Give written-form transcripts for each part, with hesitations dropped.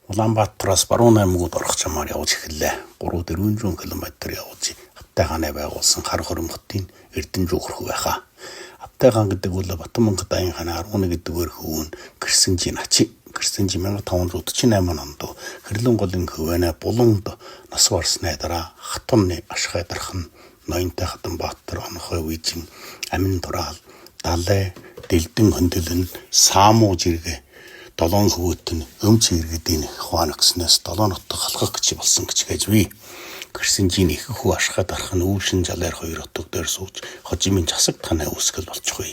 Улаанбаатараас баруун аймагуд орох чамаар явж эхэллээ. 3-400 км явж Аптай хааны байгуулсан хар хуримхтын Эрдэнэжүү хүрэх байхаа. Аптай хаан гэдэг бол Батмангад аян хааны 11 дэх хөвөн Кэрсэнжийн ачи. Кэрсэнжи 1548 онд Хэрлэн голын хөвөнө Буланд нас барсны дараа хатамны ашхай дархан ноёнтой хатан Баатар онохой үеийн амин тураал далай дэлдэн хөндлөн саамуу жиргэ 7 хөвөтн өмч иргэдийн хуваан гэснээс 7 нутаг халахх гэж болсон гэж хайжвэ. Кэрсэнжийн их хүү ашхай дархан өвшин жалаар 2 отог дээр сууж хожимын засаг танай үүсгэл болчихгүй.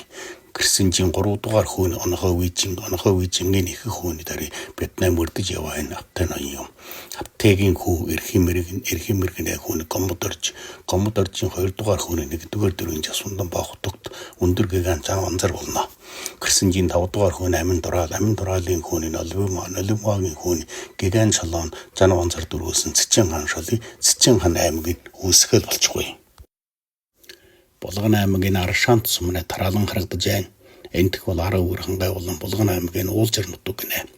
Кэрсэнжийн 3 дугаар хүүн онохой үеийн их хүүний дарыг Вьетнам мөрдөж яваа энэ Аптай ноён юм. Аптайгийн хүү эрхэм мэрэгнээ хүүн гомодоржийн 2 дугаар хүүний 1 дугаар дөрвийн жасундан баахтогт өндөр гиган цан онзар болно. Кэрсэнжийн 5 дугаар хүүн амин дураалын хүүний нолимогийн хүүний гиган чолон зан онзар дөрвөөсөн Цэцэн хаан аймгийн үүсгэл болчихгүй. Булган аймгийн Аршаант сумны тараалан харагдаж байна. Энтх бол 10 өрхөн гайвуулан Булган аймгийн уулзар нутаг гинэ.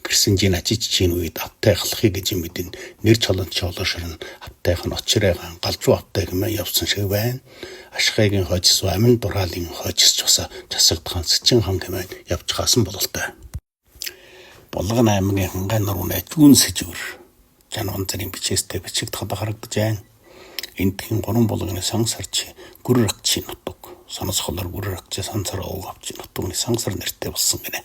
Кэрсэнжийн ачичийн үед Аптай халахыг гэж мэдэн нэр чолонч олошрон Аптайхан очирайхан галжуу Аптай хэмээн явсан шиг байна. Ашхайгийн хойчс амин дураалын хойчс чуса засагдхан Цэцэн хаан хэмээн явж хаасан бололтой. Булган аймгийн хангай нурууны зүүн сэжвэр жанванзарын бичээстэй бичигд харагдаж байна. Энтхийн 3 булганы сансарч гүр рагчийн нутаг. Сонсголоор гүр рагч сансар овгавч нутагны сансар нэртэй болсон гинэ.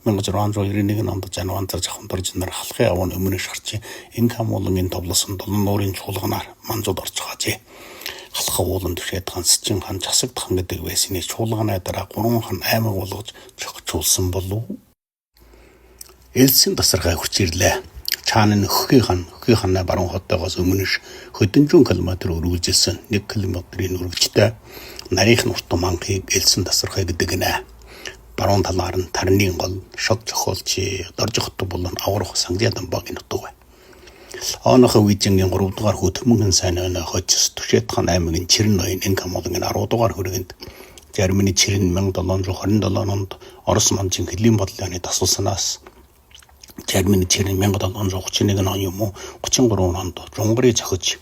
1691 онд жанванзар жахамдарж нар халахын аван өмнө шарч энэ хамуулын товлосон 7 нуурын чуулганаар манзууд орж хаажээ. Халах уулан түшээд хан Цэцэн хаан засагдхан гэдэг байсны чуулганы дараа 3 хан аймаг болгож чухчулсан болов. Элсэн тасархай хүрч ирлээ. Чааны Хөхийн хааны баруун хотоогоос өмнөш хөдөнжүүн километр өргөжлсөн 1 км-ийн өргөжтэй нарийнх нуртан манхыг элсэн тасархай гэдэг нэ. Баруун талаар нь Тарны гол, шог зохиолч, дорж хотод болон аврах Сангжаа дамбагийн нутаг бай. Онохой үеийн 3 дугаар хүү Төмөн сайн өнөө хожис Түшээд хаан аймгийн Чирэн ноён энэ хамуулын 10 дугаар хүрээнд Жармины Чирэн 1727 онд Орос манжин хөлийн бодлооны дасуулсанаас Жармины Чирэн 1731 он юм уу 33 онд Жунгарын зохиж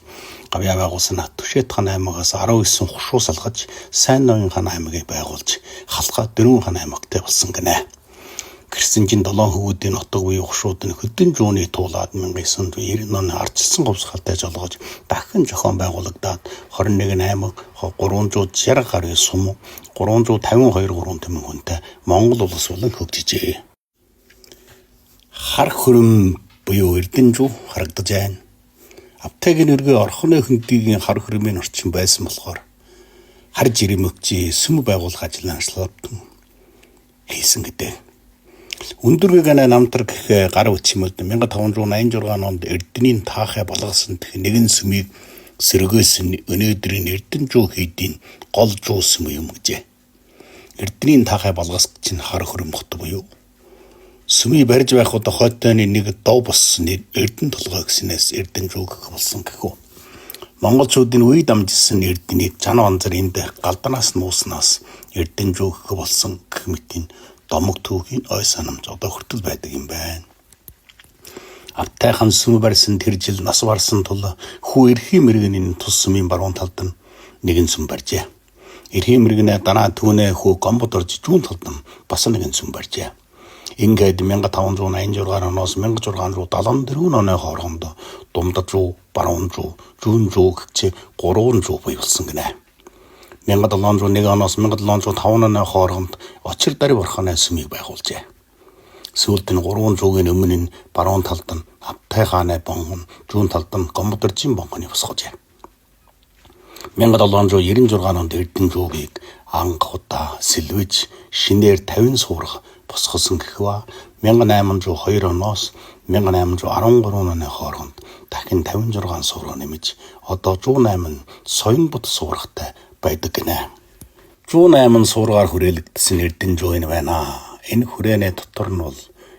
гавьяа байгуулсан Түшээд хаан аймагаас 19 хушуу салгаж Сайн ноён хаан аймгийг байгуулж халахаа 4 хаан аймагтай болсон гинэ. Кэрсэнжийн 7 хөвүүдийн нутаг буюу хушууд нь хөдөнжүүний туулаад 1990 оны ардчилсан говьсгалтай жолгож дахин зохион байгуулагдаад 21 аймаг 360 гаруй сум 352 гурван төмөн хүнтэй Монгол улс болон хөгжижээ. Хар хөрөм буюу Эрдэнэжүү харагдаж байна. Аптайгийн өргөө орхоны хөндөгийн хар хөрөмийн орчин байсан болохоор хар жирэмөгчийн сүм байгуулах ажлын ажлуудад хийсэн гэдэг. Өндөр гиганы намтар гэх гар үчимэлд 1586 онд Эрдэнийн таахай болгосон нэгэн сүмийг сэргээсэн өнөөдрийн Эрдэнэжүү хийдийн гол жуу сүм юм гэжээ. Эрдэнийн таахай болгос чинь хар хөрөмхт буюу сүмий барьж байх удаа хойтойны нэг дов болсон Эрдэнэ толгой гэснээс Эрдэнэжүү гэх болсон гэхүү. Монголчуудын үе дамжсан Эрдэнэийг Жанванзар энд галданаас нууснаас Эрдэнэжүү гэх болсон гэх мэтийн домог түүхийн ой санамж одоо хүртэл байдаг юм байна. Аптай хаан сүм барьсан тэр жил нас барсан тул хүү эрхийн мэргэний тус сүмийн баруун талд нь нэгэн сүм барьжээ. Эрхийн мэргэнээ данаа түүнээ хүү гомбодорж зүүн талд нь бас нэгэн сүм барьжээ. Ингээд 1586 оноос 1674 оны хооронд Думдад руу, Баруун руу, Зүүн рүү гэх 3 руу буйвалсан гинэ. 1701 оноос 1705 оны хооронд Очир дарь бурханы сүмийг байгуулжээ. Сүүлд нь 3 руугийн өмнө нь баруун талд нь Аптай хааны бонгон, зүүн талд нь Гомбодоржийн бонгоны босгожээ. 1796 онд Эрдэнэжүүгийг анх удаа сэлвэж шинээр 50 суурах босгосон гэхва 1802 оноос 1813 оны хооронд дахин 56 суурга нэмж одоо 108 соён бут суургатай байдаг гинэ. 108 суургаар хүрээлэгдсэн Эрдэнэжүү энэ байна. Энэ хүрээний дотор нь бол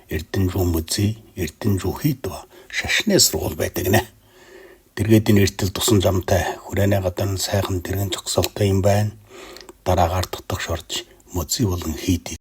Эрдэнэжүү музей, Эрдэнэжүү хийд ба шашны сургууль байдаг гинэ. Дэргэдийн эртэл тусан замтай хүрээний гадна сайхан тэрэгэн зогсоолтой юм байна. Дараагаар дотогш орж музей болон хийдийг